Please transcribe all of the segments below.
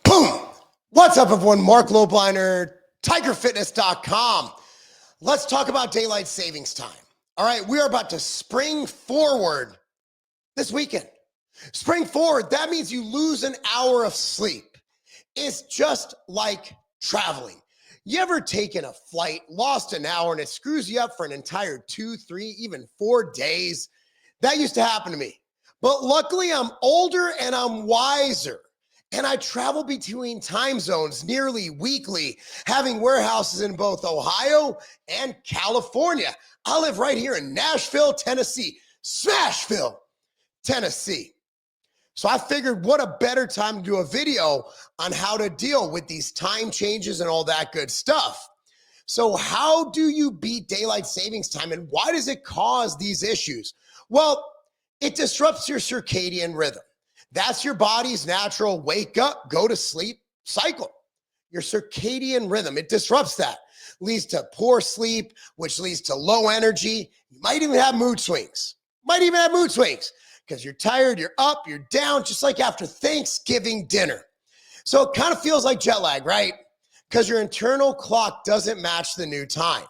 Boom! What's up, everyone? Mark Lobliner, TigerFitness.com. Let's talk about daylight savings time. All right, we are about to spring forward this weekend. Spring forward, that means you lose an hour of sleep. It's just like traveling. You ever taken a flight, lost an hour, and it screws you up for an entire 2, 3, even 4 days? That used to happen to me. But luckily, I'm older and I'm wiser. And I travel between time zones nearly weekly, having warehouses in both Ohio and California. I live right here in Nashville, Tennessee, Smashville, Tennessee. So I figured what a better time to do a video on how to deal with these time changes and all that good stuff. So how do you beat daylight savings time, and why does it cause these issues? Well, it disrupts your circadian rhythm. That's your body's natural wake up, go to sleep cycle. Your circadian rhythm, it disrupts that. Leads to poor sleep, which leads to low energy. You might even have mood swings. Because you're tired, you're up, you're down, just like after Thanksgiving dinner. So it kind of feels like jet lag, right? Because your internal clock doesn't match the new time.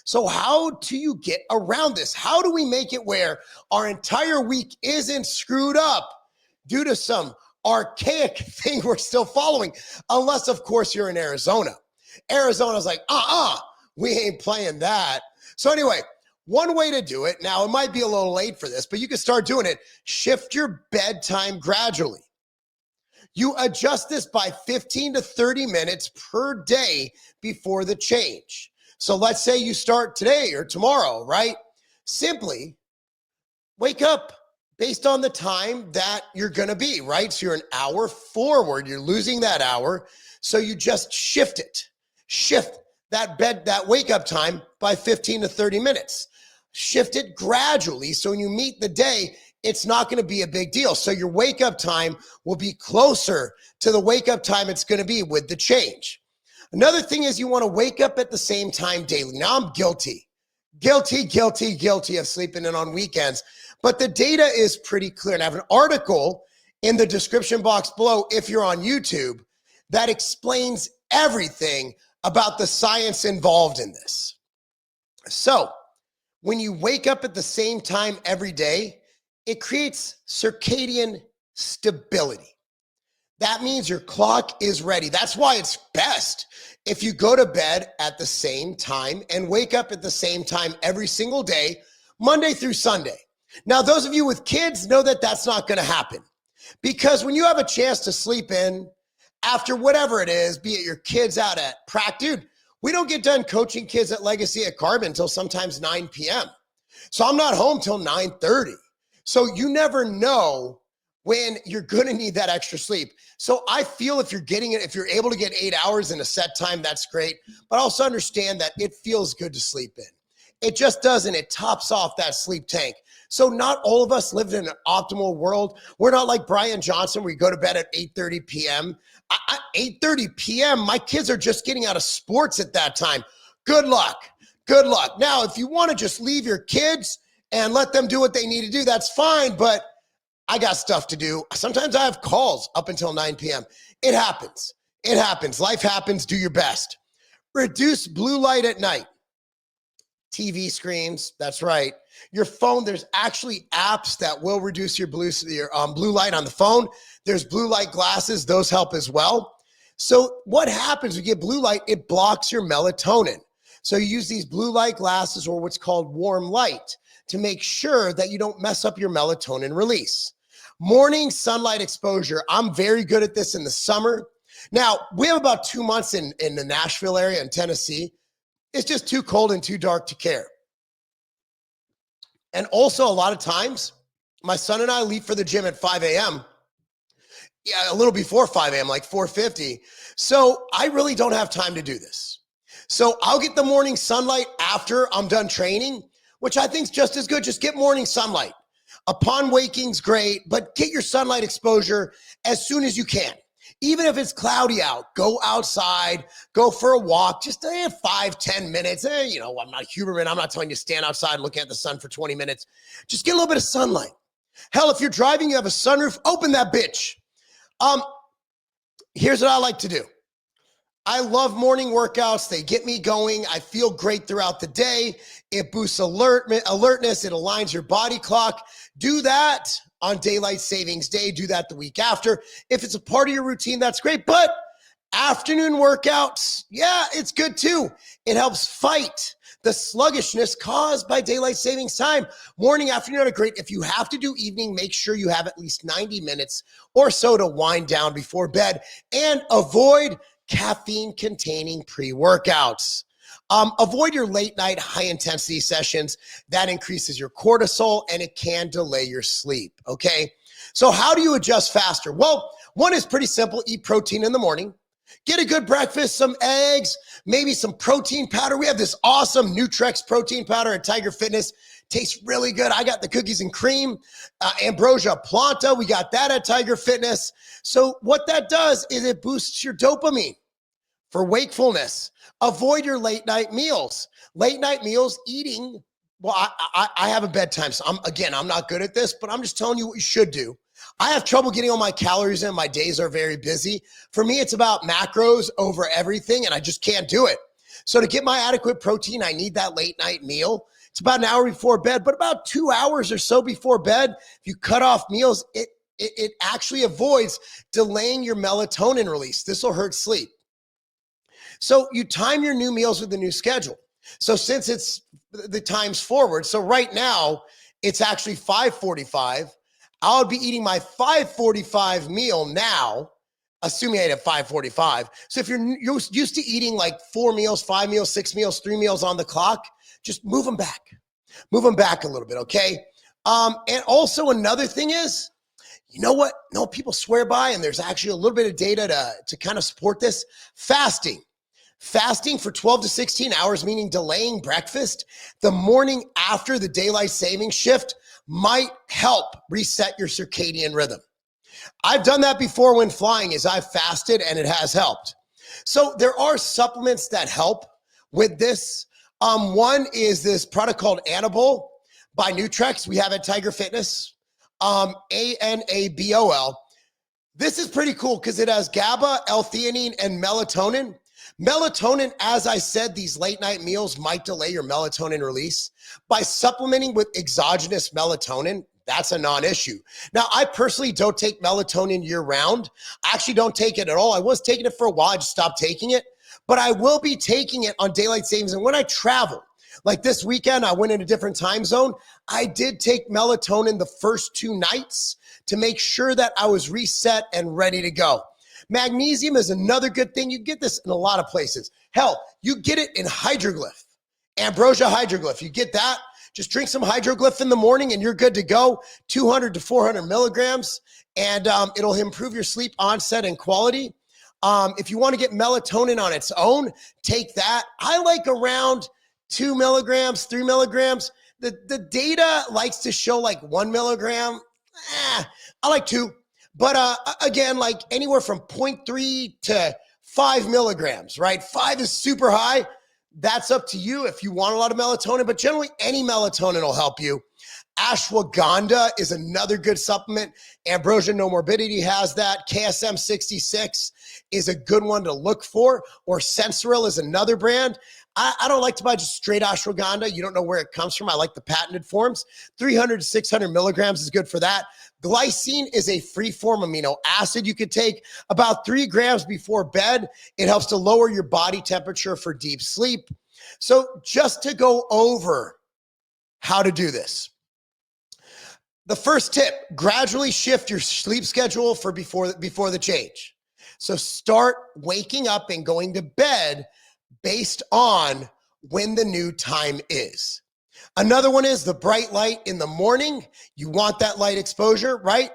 So how do you get around this? How do we make it where our entire week isn't screwed up due to some archaic thing we're still following? Unless, of course, you're in Arizona. Arizona's like, we ain't playing that. So anyway, one way to do it, now it might be a little late for this, but you can start doing it. Shift your bedtime gradually. You adjust this by 15 to 30 minutes per day before the change. So let's say you start today or tomorrow, right? Simply wake up based on the time that you're going to be, right? So you're an hour forward, you're losing that hour. So you just shift it. Shift that wake up time by 15 to 30 minutes. Shift it gradually. So when you meet the day, it's not going to be a big deal. So your wake up time will be closer to the wake up time it's going to be with the change. Another thing is you want to wake up at the same time daily. Now I'm guilty of sleeping in on weekends, but the data is pretty clear. And I have an article in the description box below, if you're on YouTube, that explains everything about the science involved in this. So when you wake up at the same time every day, it creates circadian stability. That means your clock is ready. That's why it's best if you go to bed at the same time and wake up at the same time every single day, Monday through Sunday. Now, those of you with kids know that that's not going to happen, because when you have a chance to sleep in after whatever it is, be it your kids out at practice, dude, we don't get done coaching kids at Legacy at Carbon until sometimes 9 p.m. So I'm not home till 9:30. So you never know when you're going to need that extra sleep. So I feel if you're able to get 8 hours in a set time, that's great. But also understand that it feels good to sleep in. It just doesn't. It tops off that sleep tank. So not all of us live in an optimal world. We're not like Brian Johnson, where you go to bed at 8:30 p.m. 8:30 p.m., my kids are just getting out of sports at that time. Good luck. Now, if you want to just leave your kids and let them do what they need to do, that's fine. But I got stuff to do. Sometimes I have calls up until 9 p.m. It happens. Life happens. Do your best. Reduce blue light at night. TV screens, that's right. Your phone, there's actually apps that will reduce your blue light on the phone. There's blue light glasses. Those help as well. So what happens when you get blue light? It blocks your melatonin. So you use these blue light glasses, or what's called warm light, to make sure that you don't mess up your melatonin release. Morning sunlight exposure. I'm very good at this in the summer. Now, we have about 2 months in the Nashville area in Tennessee. It's just too cold and too dark to care. And also, a lot of times, my son and I leave for the gym at 5 a.m. Yeah, a little before 5 a.m., like 4:50. So I really don't have time to do this. So I'll get the morning sunlight after I'm done training, which I think is just as good. Just get morning sunlight. Upon waking's great, but get your sunlight exposure as soon as you can. Even if it's cloudy out, go outside, go for a walk, just 5-10 minutes. I'm not Huberman. I'm not telling you to stand outside and look at the sun for 20 minutes. Just get a little bit of sunlight. Hell, if you're driving, you have a sunroof, open that bitch. Here's what I like to do. I love morning workouts. They get me going. I feel great throughout the day. It boosts alertness. It aligns your body clock. Do that on daylight savings day. Do that the week after. If it's a part of your routine, that's great. But afternoon workouts, yeah, it's good too. It helps fight the sluggishness caused by daylight savings time. Morning, afternoon are great. If you have to do evening, make sure you have at least 90 minutes or so to wind down before bed, and avoid caffeine-containing pre-workouts. Avoid your late-night high-intensity sessions. That increases your cortisol, and it can delay your sleep, okay? So how do you adjust faster? Well, one is pretty simple. Eat protein in the morning. Get a good breakfast, some eggs, maybe some protein powder. We have this awesome Nutrex protein powder at Tiger Fitness. Tastes really good. I got the cookies and cream, Ambrosia Planta. We got that at Tiger Fitness. So what that does is it boosts your dopamine for wakefulness. Avoid your late night meals. Late night meals, eating. Well, I have a bedtime. So I'm not good at this, but I'm just telling you what you should do. I have trouble getting all my calories in. My days are very busy. For me, it's about macros over everything, and I just can't do it. So to get my adequate protein, I need that late night meal. It's about an hour before bed, but about 2 hours or so before bed, if you cut off meals, it actually avoids delaying your melatonin release. This will hurt sleep. So you time your new meals with the new schedule. So since it's the times forward, so right now it's actually 5:45. I'll be eating my 5:45 meal now, assuming I ate at 5:45. So if you're used to eating like 4 meals, 5 meals, 6 meals, 3 meals on the clock, just move them back. Move them back a little bit, okay? And also another thing is, you know what? No, people swear by, and there's actually a little bit of data to kind of support this. Fasting. Fasting for 12 to 16 hours, meaning delaying breakfast, the morning after the daylight savings shift might help reset your circadian rhythm. I've done that before when flying, is I've fasted and it has helped. So there are supplements that help with this. One is this product called Anabol by Nutrex. We have at Tiger Fitness, Anabol. This is pretty cool because it has GABA, L-theanine, and melatonin. Melatonin, as I said, these late night meals might delay your melatonin release. By supplementing with exogenous melatonin, that's a non-issue. Now, I personally don't take melatonin year round. I actually don't take it at all. I was taking it for a while. I just stopped taking it, but I will be taking it on daylight savings. And when I travel, like this weekend, I went in a different time zone. I did take melatonin the first 2 nights to make sure that I was reset and ready to go. Magnesium is another good thing. You get this in a lot of places. Hell, you get it in Hydroglyph, Ambrosia Hydroglyph. You get that, just drink some Hydroglyph in the morning and you're good to go. 200 to 400 milligrams, and it'll improve your sleep onset and quality. If you want to get melatonin on its own, take that. I like around 2 milligrams, 3 milligrams. The data likes to show like 1 milligram. I like 2. But again, like anywhere from 0.3 to 5 milligrams, right? 5 is super high. That's up to you if you want a lot of melatonin, but generally any melatonin will help you. Ashwagandha is another good supplement. Ambrosia No Morbidity has that. KSM 66 is a good one to look for, or Sensoril is another brand. I don't like to buy just straight ashwagandha. You don't know where it comes from. I like the patented forms. 300 to 600 milligrams is good for that. Glycine is a free-form amino acid you could take about 3 grams before bed. It helps to lower your body temperature for deep sleep. So just to go over how to do this. The first tip, gradually shift your sleep schedule for before the change. So start waking up and going to bed based on when the new time is. Another one is the bright light in the morning. You want that light exposure, right?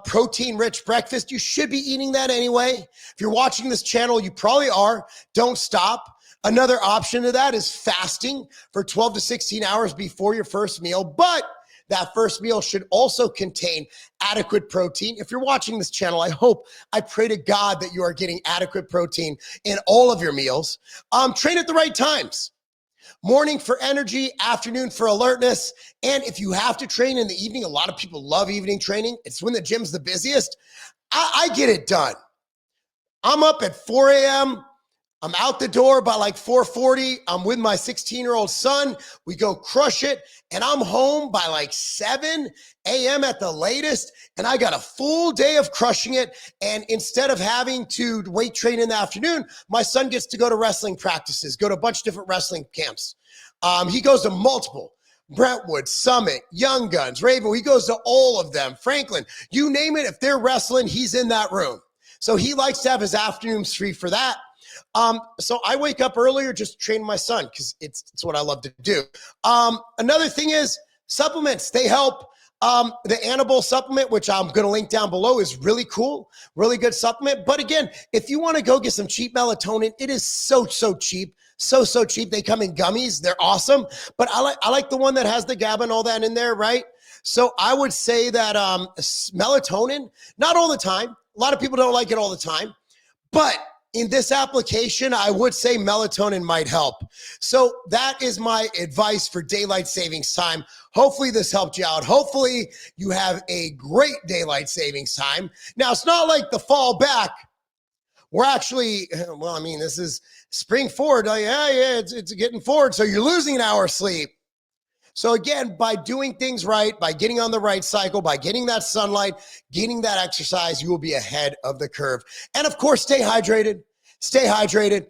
Protein-rich breakfast. You should be eating that anyway. If you're watching this channel, you probably are. Don't stop. Another option to that is fasting for 12 to 16 hours before your first meal, but that first meal should also contain adequate protein. If you're watching this channel, I pray to God that you are getting adequate protein in all of your meals. Train at the right times. Morning for energy, afternoon for alertness. And if you have to train in the evening, a lot of people love evening training. It's when the gym's the busiest. I get it done. I'm up at 4 a.m. I'm out the door by like 4:40. I'm with my 16-year-old son. We go crush it. And I'm home by like 7 a.m. at the latest. And I got a full day of crushing it. And instead of having to weight train in the afternoon, my son gets to go to wrestling practices, go to a bunch of different wrestling camps. He goes to multiple. Brentwood, Summit, Young Guns, Raven. He goes to all of them. Franklin, you name it. If they're wrestling, he's in that room. So he likes to have his afternoons free for that. So I wake up earlier just to train my son because it's what I love to do. Another thing is supplements. They help. The Anabol supplement, which I'm going to link down below, is really cool, really good supplement. But again, if you want to go get some cheap melatonin, it is so cheap. So cheap. They come in gummies. They're awesome. But I like the one that has the GABA and all that in there, right? So I would say that melatonin, not all the time. A lot of people don't like it all the time. But in this application, I would say melatonin might help. So that is my advice for daylight savings time. Hopefully this helped you out. Hopefully you have a great daylight savings time. Now, it's not like the fall back. We're actually, well, I mean, this is spring forward. It's getting forward. So you're losing an hour of sleep. So again, by doing things right, by getting on the right cycle, by getting that sunlight, getting that exercise, you will be ahead of the curve. And of course, stay hydrated. Stay hydrated.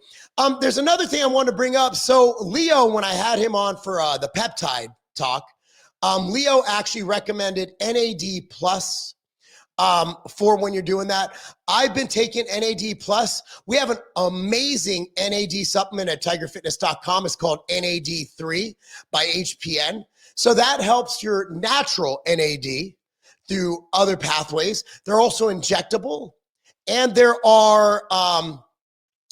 There's another thing I wanted to bring up. So Leo, when I had him on for the peptide talk, Leo actually recommended NAD plus for when you're doing that. I've been taking NAD plus. We have an amazing NAD supplement at tigerfitness.com. It's called NAD3 by HPN. So that helps your natural NAD through other pathways. They're also injectable, and there are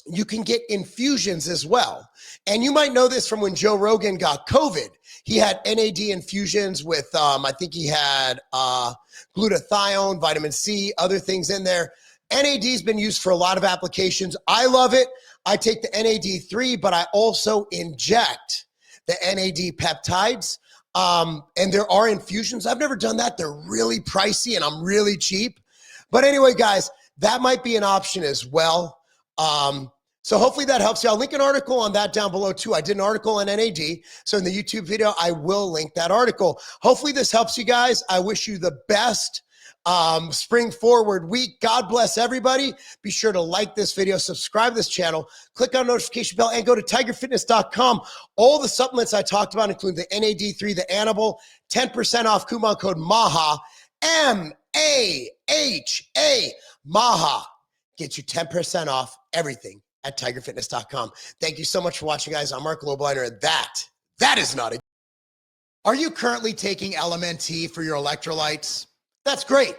you can get infusions as well. And you might know this from when Joe Rogan got COVID. He had NAD infusions with, I think he had glutathione, vitamin C, other things in there. NAD has been used for a lot of applications. I love it. I take the NAD3, but I also inject the NAD peptides. And there are infusions. I've never done that. They're really pricey and I'm really cheap. But anyway, guys, that might be an option as well. So hopefully that helps you. I'll link an article on that down below too. I did an article on NAD. So in the YouTube video, I will link that article. Hopefully this helps you guys. I wish you the best spring forward week. God bless everybody. Be sure to like this video, subscribe to this channel, click on notification bell, and go to tigerfitness.com. All the supplements I talked about, including the NAD3, the Anabol, 10% off coupon code MAHA, M-A-H-A, MAHA. Get you 10% off everything at tigerfitness.com. Thank you so much for watching, guys. I'm Mark Lobliner, and that is not a... Are you currently taking LMNT for your electrolytes? That's great.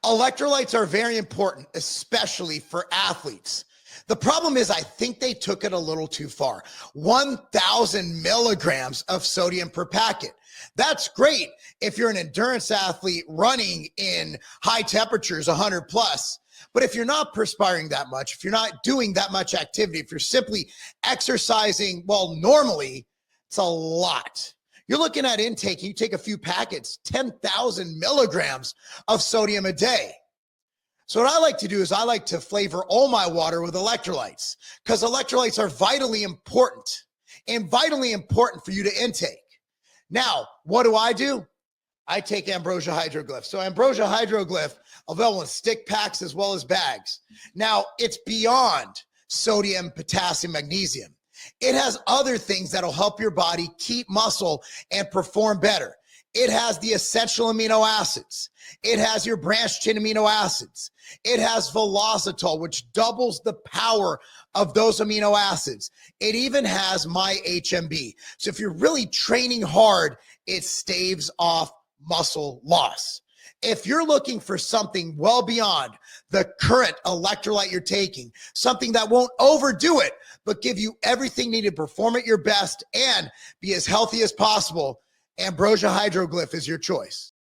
Electrolytes are very important, especially for athletes. The problem is I think they took it a little too far. 1,000 milligrams of sodium per packet. That's great if you're an endurance athlete running in high temperatures, 100 plus. But if you're not perspiring that much, if you're not doing that much activity, if you're simply exercising, well, normally, it's a lot. You're looking at intake, you take a few packets, 10,000 milligrams of sodium a day. So what I like to do is I like to flavor all my water with electrolytes because electrolytes are vitally important and vitally important for you to intake. Now, what do? I take Ambrosia Hydroglyph. So Ambrosia Hydroglyph, available in stick packs as well as bags. Now, it's beyond sodium, potassium, magnesium. It has other things that'll help your body keep muscle and perform better. It has the essential amino acids. It has your branched chain amino acids. It has velocitol, which doubles the power of those amino acids. It even has my HMB. So if you're really training hard, it staves off muscle loss. If you're looking for something well beyond the current electrolyte you're taking, something that won't overdo it, but give you everything needed to perform at your best and be as healthy as possible, Ambrosia Hydroglyph is your choice.